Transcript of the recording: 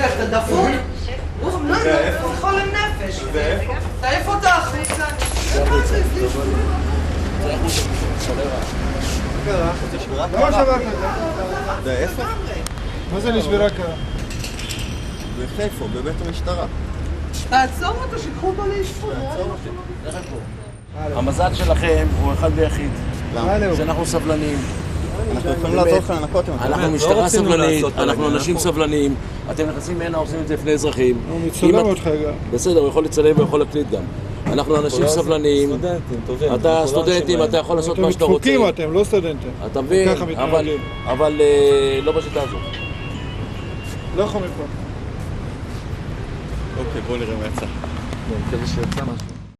אתה דפוק? לא, זה חולם נפש. תעיף אותה החוצה. למה שבר כזה? ואיפה? מה זה נשברה קרה? בחיפה, בבית המשטרה. תעצור אותו, שיקחו אותו לאשפוז. המזל שלכם הוא אחד ויחיד. למה? שאנחנו סבלניים. אנחנו יכולים לעזור לך לנקות אם אתה אנחנו משטרה סבלנית, אנחנו אנשים סבלניים. אתם נכנסים הנה, עושים את זה לפני אזרחים. הוא מצולם אותך גם. בסדר, הוא יכול לצלם ויכול להקליט גם. אנחנו אנשים סבלניים. אתה סטודנטים, אתה יכול לעשות מה שאתה רוצה. דפוקים אתם, לא סטודנטים. אתה מבין? ככה מתנהגים. אבל לא בשיטה הזאת. לא יכול מפה. אוקיי, בוא נראה מה יצא. אני מקווה שיצא משהו.